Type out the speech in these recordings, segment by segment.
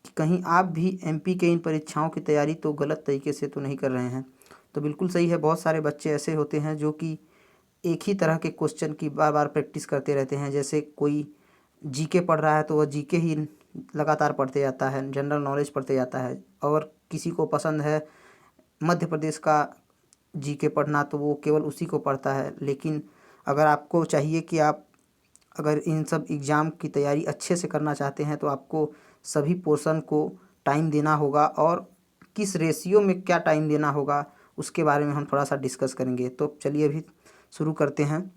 कि कहीं आप भी एमपी के इन परीक्षाओं की तैयारी तो गलत तरीके से तो नहीं कर रहे हैं। तो बिल्कुल सही है, बहुत सारे बच्चे ऐसे होते हैं जो कि एक ही तरह के क्वेश्चन की बार बार प्रैक्टिस करते रहते हैं। जैसे कोई जीके पढ़ रहा है तो वह जीके ही लगातार पढ़ते जाता है, जनरल नॉलेज पढ़ते जाता है। और किसी को पसंद है मध्य प्रदेश का जीके पढ़ना तो वो केवल उसी को पढ़ता है। लेकिन अगर आपको चाहिए कि आप अगर इन सब एग्ज़ाम की तैयारी अच्छे से करना चाहते हैं तो आपको सभी पोर्शन को टाइम देना होगा, और किस रेशियो में क्या टाइम देना होगा उसके बारे में हम थोड़ा सा डिस्कस करेंगे। तो चलिए अभी शुरू करते हैं।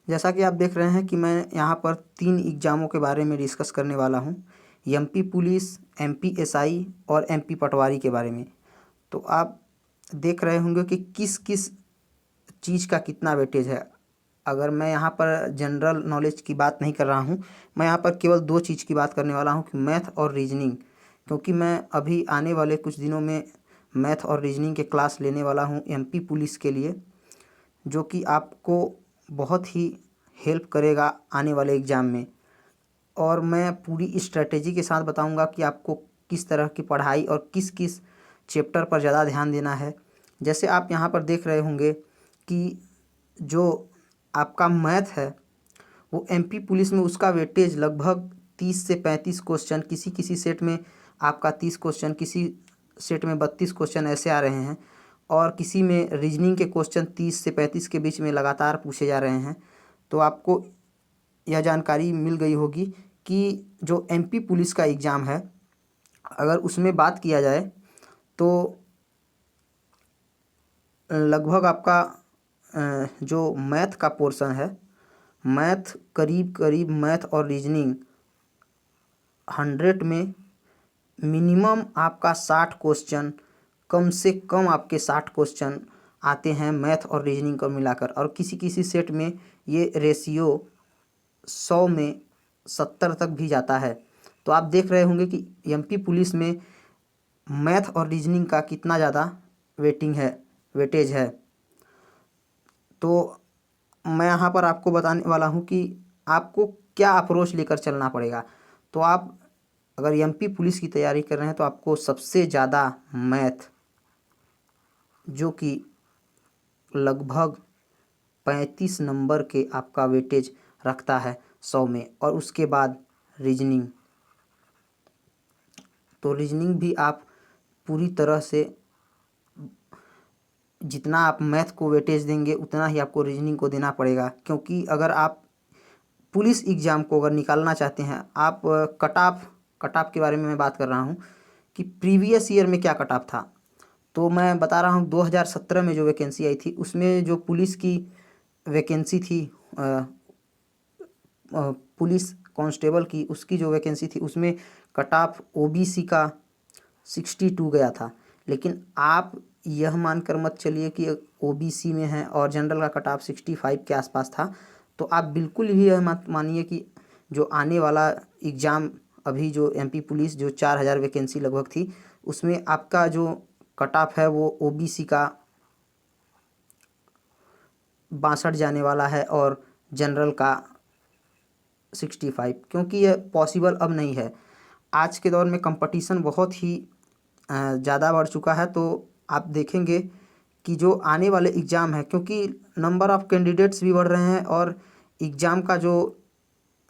जैसा कि आप देख रहे हैं कि मैं यहाँ पर 3 एग्ज़ामों के बारे में डिस्कस करने वाला हूँ, एमपी पुलिस, एमपी एसआई और एमपी पटवारी के बारे में। तो आप देख रहे होंगे कि किस किस चीज़ का कितना वेटेज है। अगर मैं यहाँ पर जनरल नॉलेज की बात नहीं कर रहा हूँ, मैं यहाँ पर केवल 2 चीज़ की बात करने वाला हूँ कि मैथ और रीजनिंग, क्योंकि मैं अभी आने वाले कुछ दिनों में मैथ और रीजनिंग के क्लास लेने वाला हूँ एमपी पुलिस के लिए, जो कि आपको बहुत ही हेल्प करेगा आने वाले एग्ज़ाम में। और मैं पूरी स्ट्रेटेजी के साथ बताऊंगा कि आपको किस तरह की पढ़ाई और किस किस चैप्टर पर ज़्यादा ध्यान देना है। जैसे आप यहाँ पर देख रहे होंगे कि जो आपका मैथ है वो एमपी पुलिस में उसका वेटेज लगभग 30 से 35 क्वेश्चन, किसी किसी सेट में आपका 30 क्वेश्चन, किसी सेट में 32 क्वेश्चन ऐसे आ रहे हैं, और किसी में रीजनिंग के क्वेश्चन 30 से 35 के बीच में लगातार पूछे जा रहे हैं। तो आपको यह जानकारी मिल गई होगी कि जो एमपी पुलिस का एग्ज़ाम है, अगर उसमें बात किया जाए तो लगभग आपका जो मैथ का पोर्शन है, मैथ करीब करीब मैथ और रीजनिंग 100 में मिनिमम आपका 60 क्वेश्चन, कम से कम आपके 60 क्वेश्चन आते हैं मैथ और रीजनिंग को मिलाकर। और किसी किसी सेट में ये रेशियो 100 में 70 तक भी जाता है। तो आप देख रहे होंगे कि एमपी पुलिस में मैथ और रीजनिंग का कितना ज़्यादा वेटेज है। तो मैं यहाँ पर आपको बताने वाला हूँ कि आपको क्या अप्रोच लेकर चलना पड़ेगा। तो आप अगर एमपी पुलिस की तैयारी कर रहे हैं तो आपको सबसे ज़्यादा मैथ, जो कि लगभग 35 नंबर के आपका वेटेज रखता है 100 में, और उसके बाद रीजनिंग। तो रीजनिंग भी आप पूरी तरह से, जितना आप मैथ को वेटेज देंगे उतना ही आपको रीजनिंग को देना पड़ेगा। क्योंकि अगर आप पुलिस एग्ज़ाम को अगर निकालना चाहते हैं, आप कट ऑफ के बारे में मैं बात कर रहा हूँ कि प्रीवियस ईयर में क्या कट ऑफ था। तो मैं बता रहा हूँ 2017 में जो वैकेंसी आई थी उसमें जो पुलिस की वैकेंसी थी, पुलिस कांस्टेबल की, उसकी जो वैकेंसी थी उसमें कट ऑफ ओबीसी का 62 गया था। लेकिन आप यह मानकर मत चलिए कि ओबीसी में है और जनरल का कट ऑफ 65 के आसपास था। तो आप बिल्कुल भी यह मत मानिए कि जो आने वाला एग्ज़ाम अभी जो एमपी पुलिस जो 4000 वैकेंसी लगभग थी उसमें आपका जो कट ऑफ है वो ओबीसी का 62 जाने वाला है और जनरल का 65, क्योंकि यह पॉसिबल अब नहीं है। आज के दौर में कंपटीशन बहुत ही ज़्यादा बढ़ चुका है। तो आप देखेंगे कि जो आने वाले एग्ज़ाम है, क्योंकि नंबर ऑफ़ कैंडिडेट्स भी बढ़ रहे हैं और एग्ज़ाम का जो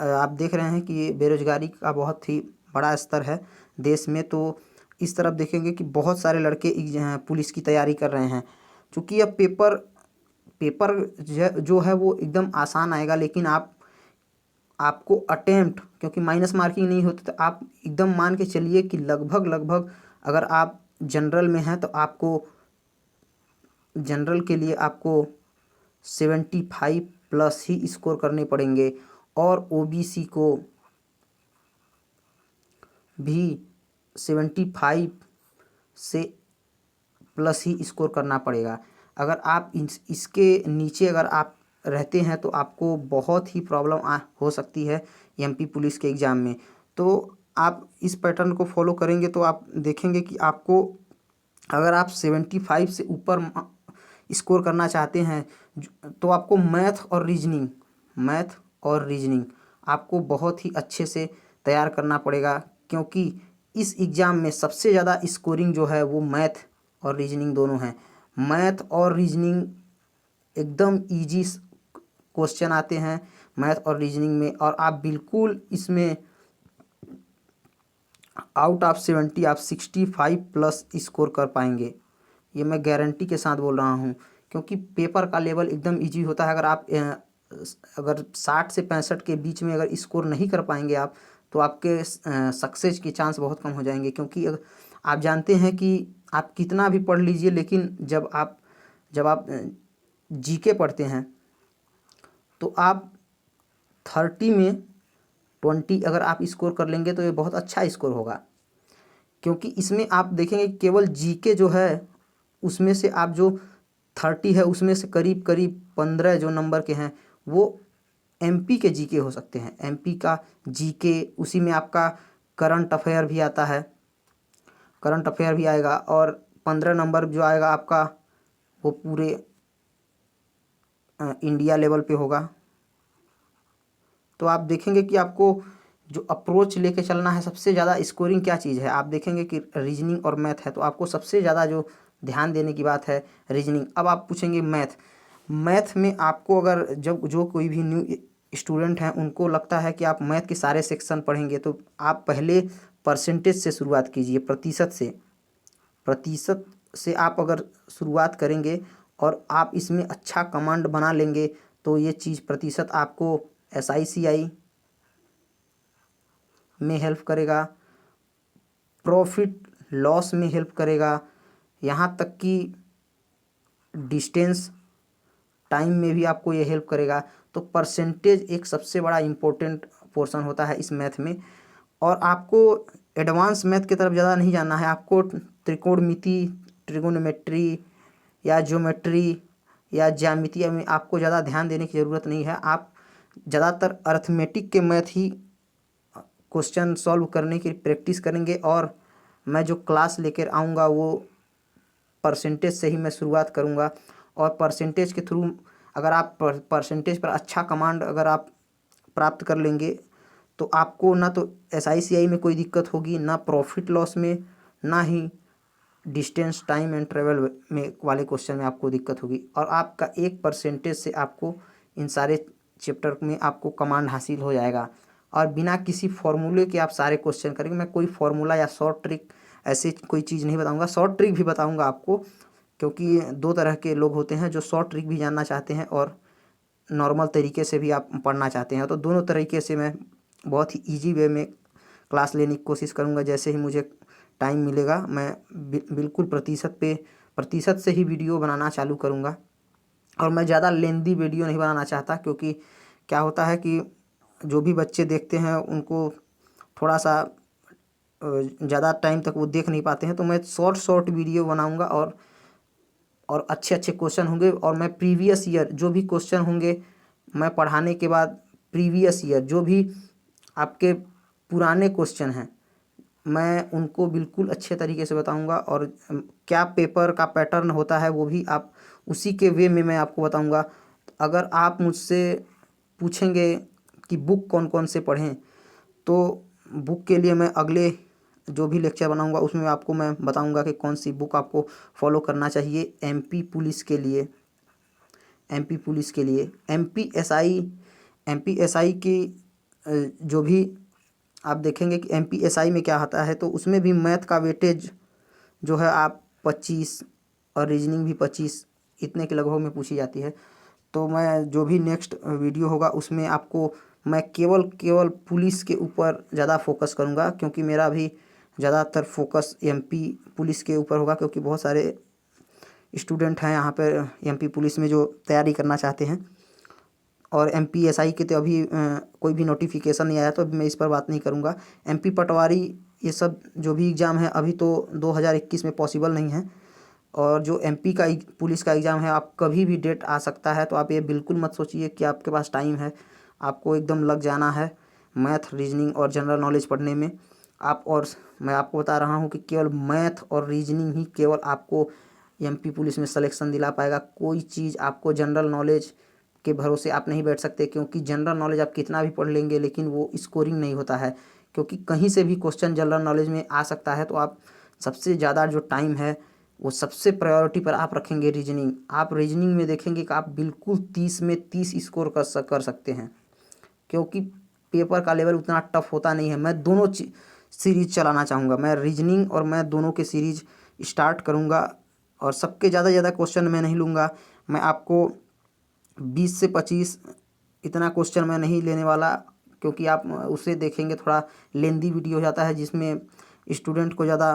आप देख रहे हैं कि बेरोज़गारी का बहुत ही बड़ा स्तर है देश में। तो इस तरफ देखेंगे कि बहुत सारे लड़के पुलिस की तैयारी कर रहे हैं। चूँकि अब पेपर पेपर जो है वो एकदम आसान आएगा, लेकिन आपको अटेम्प्ट, क्योंकि माइनस मार्किंग नहीं होती, तो आप एकदम मान के चलिए कि लगभग अगर आप जनरल में हैं तो आपको जनरल के लिए आपको 75 प्लस ही स्कोर करने पड़ेंगे, और ओबीसी को भी 75 से प्लस ही स्कोर करना पड़ेगा। अगर आप इसके नीचे अगर आप रहते हैं तो आपको बहुत ही प्रॉब्लम हो सकती है एमपी पुलिस के एग्ज़ाम में। तो आप इस पैटर्न को फॉलो करेंगे तो आप देखेंगे कि आपको अगर आप 75 से ऊपर स्कोर करना चाहते हैं तो आपको मैथ और रीजनिंग आपको बहुत ही अच्छे से तैयार करना पड़ेगा, क्योंकि इस एग्ज़ाम में सबसे ज़्यादा स्कोरिंग जो है वो मैथ और रीजनिंग दोनों हैं। मैथ और रीजनिंग एकदम ईजी क्वेश्चन आते हैं मैथ और रीजनिंग में, और आप बिल्कुल इसमें आउट ऑफ 70 आप 65 प्लस स्कोर कर पाएंगे। ये मैं गारंटी के साथ बोल रहा हूँ, क्योंकि पेपर का लेवल एकदम इजी होता है। अगर 60 से 65 के बीच में अगर स्कोर नहीं कर पाएंगे आप, तो आपके सक्सेस के चांस बहुत कम हो जाएंगे। क्योंकि आप जानते हैं कि आप कितना भी पढ़ लीजिए, लेकिन जब आप जीके पढ़ते हैं तो आप 30 में 20 अगर आप स्कोर कर लेंगे तो ये बहुत अच्छा स्कोर होगा। क्योंकि इसमें आप देखेंगे केवल जीके जो है उसमें से आप जो 30 है उसमें से करीब करीब 15 जो नंबर के हैं वो एमपी के जीके हो सकते हैं। एमपी का जीके, उसी में आपका करंट अफेयर भी आता है, करंट अफेयर भी आएगा, और 15 नंबर जो आएगा आपका वो पूरे इंडिया लेवल पे होगा। तो आप देखेंगे कि आपको जो अप्रोच लेके चलना है, सबसे ज़्यादा स्कोरिंग क्या चीज़ है, आप देखेंगे कि रीजनिंग और मैथ है, तो आपको सबसे ज़्यादा जो ध्यान देने की बात है रीजनिंग। अब आप पूछेंगे मैथ में आपको अगर जब जो कोई भी न्यू स्टूडेंट हैं उनको लगता है कि आप मैथ के सारे सेक्शन पढ़ेंगे, तो आप पहले परसेंटेज से शुरुआत कीजिए, प्रतिशत से आप अगर शुरुआत करेंगे और आप इसमें अच्छा कमांड बना लेंगे, तो ये चीज़ प्रतिशत आपको SICI में हेल्प करेगा, प्रॉफिट लॉस में हेल्प करेगा, यहाँ तक कि डिस्टेंस टाइम में भी आपको ये हेल्प करेगा। तो परसेंटेज एक सबसे बड़ा इम्पोर्टेंट पोर्शन होता है इस मैथ में। और आपको एडवांस मैथ की तरफ ज़्यादा नहीं जाना है, आपको त्रिकोणमिति, ट्रिगोनोमेट्री या ज्योमेट्री या ज्यामिति में आपको ज़्यादा ध्यान देने की ज़रूरत नहीं है। आप ज़्यादातर अर्थमेटिक के मैथ ही क्वेश्चन सॉल्व करने की प्रैक्टिस करेंगे, और मैं जो क्लास लेकर आऊँगा वो परसेंटेज से ही मैं शुरुआत करूँगा। और परसेंटेज के थ्रू अगर आप परसेंटेज पर अच्छा कमांड अगर आप प्राप्त कर लेंगे, तो आपको ना तो SICI में कोई दिक्कत होगी, ना प्रॉफिट लॉस में, ना ही डिस्टेंस टाइम एंड ट्रेवल में वाले क्वेश्चन में आपको दिक्कत होगी। और आपका 1% से आपको इन सारे चैप्टर में आपको कमांड हासिल हो जाएगा, और बिना किसी फॉर्मूले के आप सारे क्वेश्चन करेंगे। मैं कोई फॉर्मूला या शॉर्ट ट्रिक ऐसे कोई चीज़ नहीं बताऊंगा, शॉर्ट ट्रिक भी बताऊंगा आपको, क्योंकि दो तरह के लोग होते हैं, जो शॉर्ट ट्रिक भी जानना चाहते हैं और नॉर्मल तरीके से भी आप पढ़ना चाहते हैं। तो दोनों तरीके से मैं बहुत ही ईजी वे में क्लास लेने की कोशिश करूँगा। जैसे ही मुझे टाइम मिलेगा मैं बिल्कुल प्रतिशत से ही वीडियो बनाना चालू करूँगा। और मैं ज़्यादा लेंदी वीडियो नहीं बनाना चाहता, क्योंकि क्या होता है कि जो भी बच्चे देखते हैं उनको थोड़ा सा ज़्यादा टाइम तक वो देख नहीं पाते हैं। तो मैं शॉर्ट वीडियो बनाऊँगा, और अच्छे अच्छे क्वेश्चन होंगे, और मैं प्रीवियस ईयर जो भी क्वेश्चन होंगे मैं पढ़ाने के बाद प्रीवियस ईयर जो भी आपके पुराने क्वेश्चन हैं मैं उनको बिल्कुल अच्छे तरीके से बताऊंगा, और क्या पेपर का पैटर्न होता है वो भी आप उसी के वे में मैं आपको बताऊंगा। अगर आप मुझसे पूछेंगे कि बुक कौन कौन से पढ़ें, तो बुक के लिए मैं अगले जो भी लेक्चर बनाऊंगा उसमें आपको मैं बताऊंगा कि कौन सी बुक आपको फॉलो करना चाहिए MP पुलिस के लिए। MPSI की जो भी आप देखेंगे कि MPSI में क्या आता है, तो उसमें भी मैथ का वेटेज जो है आप 25 और रीजनिंग भी 25 इतने के लगभग में पूछी जाती है। तो मैं जो भी नेक्स्ट वीडियो होगा उसमें आपको मैं केवल पुलिस के ऊपर ज़्यादा फोकस करूँगा, क्योंकि मेरा भी ज़्यादातर फोकस MP पुलिस के ऊपर होगा, क्योंकि बहुत सारे स्टूडेंट हैं यहाँ पर MP पुलिस में जो तैयारी करना चाहते हैं। और MPSI के तो अभी कोई भी नोटिफिकेशन नहीं आया, तो अभी मैं इस पर बात नहीं करूँगा। MP पटवारी ये सब जो भी एग्ज़ाम है अभी तो 2021 में पॉसिबल नहीं है, और जो MP का पुलिस का एग्ज़ाम है आप कभी भी डेट आ सकता है। तो आप ये बिल्कुल मत सोचिए कि आपके पास टाइम है, आपको एकदम लग जाना है मैथ, रीजनिंग और जनरल नॉलेज पढ़ने में। और मैं आपको बता रहा हूँ कि केवल मैथ और रीजनिंग ही केवल आपको MP पुलिस में सिलेक्शन दिला पाएगा। कोई चीज़ आपको जनरल नॉलेज के भरोसे आप नहीं बैठ सकते, क्योंकि जनरल नॉलेज आप कितना भी पढ़ लेंगे लेकिन वो स्कोरिंग नहीं होता है, क्योंकि कहीं से भी क्वेश्चन जनरल नॉलेज में आ सकता है। तो आप सबसे ज़्यादा जो टाइम है वो सबसे प्रायोरिटी पर आप रखेंगे रीजनिंग। आप रीजनिंग में देखेंगे कि आप बिल्कुल 30 में 30 स्कोर कर सकते हैं, क्योंकि पेपर का लेवल उतना टफ होता नहीं है। मैं दोनों सीरीज चलाना चाहूँगा, मैं रीजनिंग और मैं दोनों के सीरीज स्टार्ट करूँगा। और सबके ज़्यादा क्वेश्चन मैं नहीं लूँगा, मैं आपको 20 से 25 इतना क्वेश्चन मैं नहीं लेने वाला, क्योंकि आप उसे देखेंगे थोड़ा लेंदी वीडियो हो जाता है जिसमें स्टूडेंट को ज़्यादा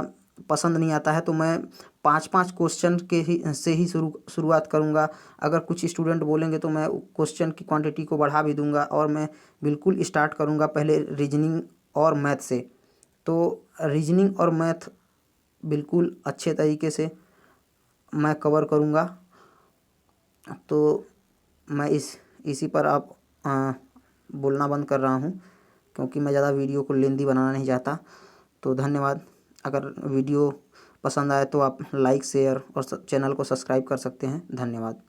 पसंद नहीं आता है। तो मैं 5-5 क्वेश्चन के ही से ही शुरुआत करूँगा। अगर कुछ स्टूडेंट बोलेंगे तो मैं क्वेश्चन की क्वांटिटी को बढ़ा भी दूंगा, और मैं बिल्कुल स्टार्ट करूँगा पहले रीजनिंग और मैथ से। तो रीजनिंग और मैथ बिल्कुल अच्छे तरीके से मैं कवर करूँगा। तो मैं इसी पर आप बोलना बंद कर रहा हूँ, क्योंकि मैं ज़्यादा वीडियो को लेंदी बनाना नहीं चाहता। तो धन्यवाद। अगर वीडियो पसंद आए तो आप लाइक शेयर और चैनल को सब्सक्राइब कर सकते हैं। धन्यवाद।